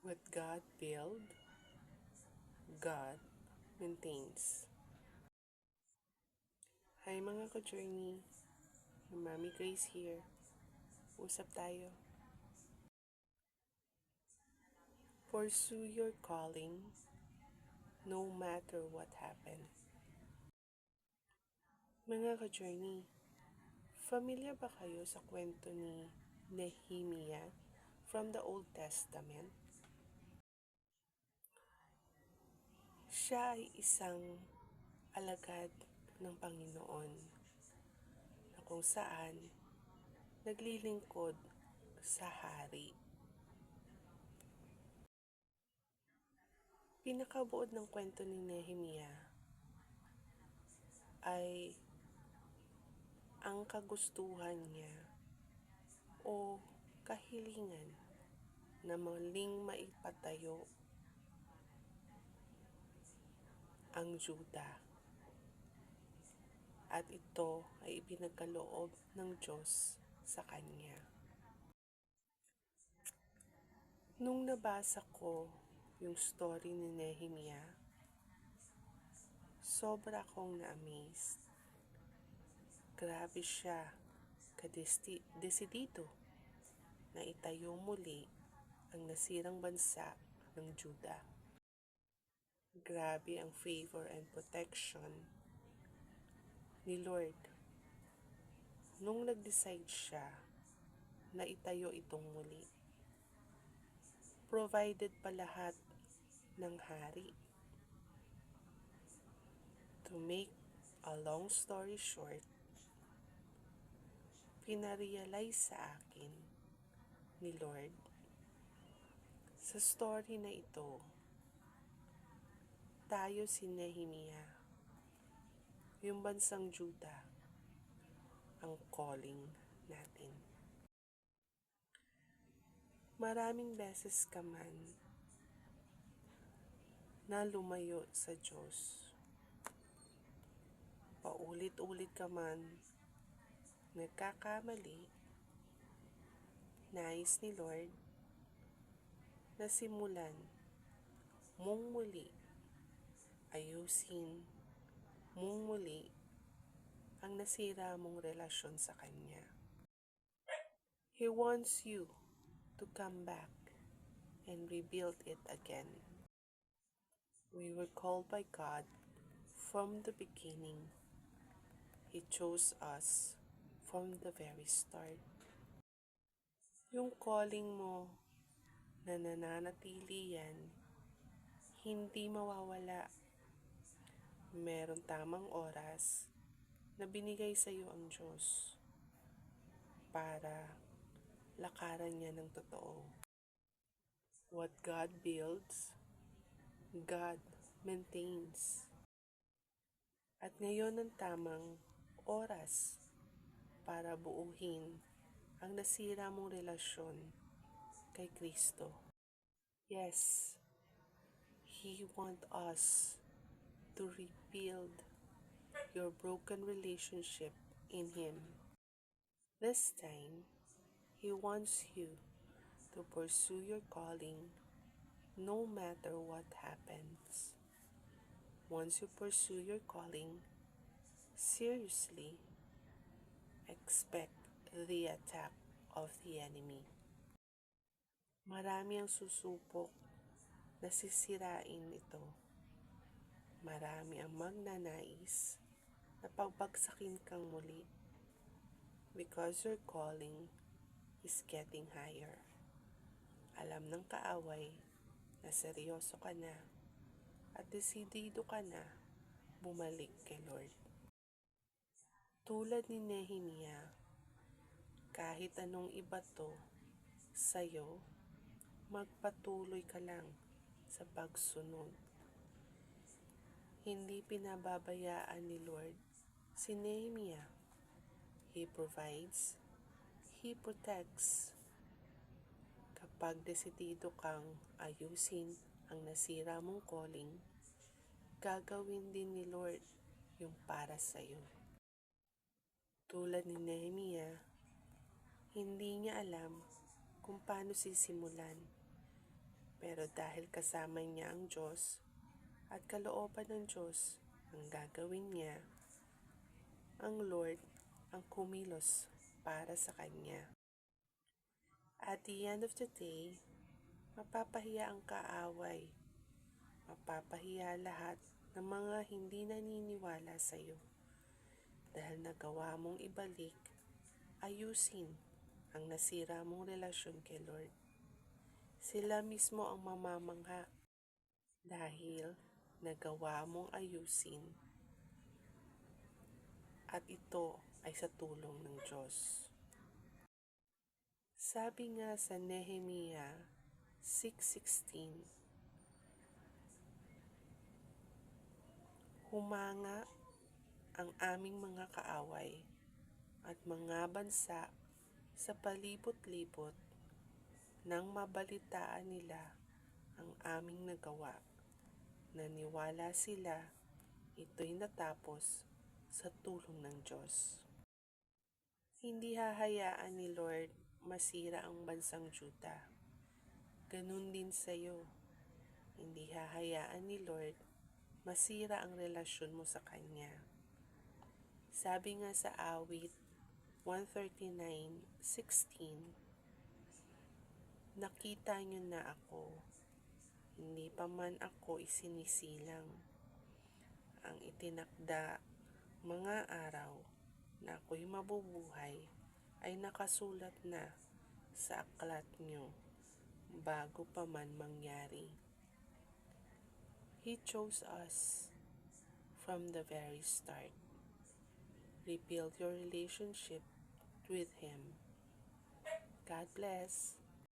What God build, God maintains. Hi mga ka-journey, Mami Grace here. Usap tayo. Pursue your calling no matter what happens. Mga ka-journey, familiar ba kayo sa kwento ni Nehemiah from the Old Testament? Siya ay isang alagad ng Panginoon na kung saan naglilingkod sa hari. Pinakabuod ng kwento ni Nehemiah ay ang kagustuhan niya o kahilingan na muling maipatayo ang Juda. At ito ay ipinagkaloob ng Diyos sa kanya. Nung nabasa ko yung story ni Nehemiah, sobra akong na-amaze. Grabe siya kadesidido na itayo muli ang nasirang bansa ng Juda. Grabe ang favor and protection ni Lord nung nag-decide siya na itayo itong muli. Provided pa lahat ng hari. To make a long story short, pinarealize sa akin ni Lord sa story na ito, tayo si Nehemiah, yung bansang Juda, ang calling natin. Maraming beses ka man na lumayo sa Diyos. Paulit-ulit ka man nagkakamali, nais ni Lord na simulan mong muli, ayusin mong muli ang nasira mong relasyon sa Kanya. He wants you to come back and rebuild it again. We were called by God from the beginning. He chose us from the very start. Yung calling mo na nananatili yan, hindi mawawala. Meron tamang oras na binigay sa iyo ang Diyos para lakaran niya ng totoo. What God builds, God maintains. At ngayon ang tamang oras para buuhin ang nasira mong relasyon kay Kristo. Yes, He wants us to rebuild your broken relationship in Him. This time, He wants you to pursue your calling no matter what happens. Once you pursue your calling, seriously, expect the attack of the enemy. Marami ang susupok na sisirain ito. Marami ang magnanais na pagbagsakin kang muli because your calling is getting higher. Alam ng kaaway na seryoso ka na at desidido ka na bumalik kay Lord. Tulad ni Nehemiah, kahit anong ibato sa'yo, magpatuloy ka lang sa pagsunod. Hindi pinababayaan ni Lord si Nehemiah. He provides, He protects. Kapag desidido kang ayusin ang nasira mong calling, gagawin din ni Lord yung para sa'yo. Tulad ni Nehemiah, hindi niya alam kung paano sisimulan. Pero dahil kasama niya ang Diyos at kalooban ng Diyos ang gagawin niya, ang Lord ang kumilos para sa kanya. At the end of the day, mapapahiya ang kaaway, mapapahiya lahat ng mga hindi naniniwala sa iyo dahil nagawa mong ibalik, ayusin ang nasira mong relasyon kay Lord. Sila mismo ang mamamangha dahil nagawa mong ayusin at ito ay sa tulong ng Diyos. Sabi nga sa Nehemiah 6:16, humanga ang aming mga kaaway at mga bansa sa palibot-libot nang mabalitaan nila ang aming nagawa. Naniwala sila, ito'y natapos sa tulong ng Diyos. Hindi hahayaan ni Lord masira ang bansang Juda. Ganun din sa iyo. Hindi hahayaan ni Lord masira ang relasyon mo sa Kanya. Sabi nga sa awit 139:16, nakita niyo na ako, hindi pa man ako isinisilang. Ang itinakda mga araw na ako'y mabubuhay ay nakasulat na sa aklat niyo bago pa man mangyari. He chose us from the very start. Rebuild your relationship with Him. God bless.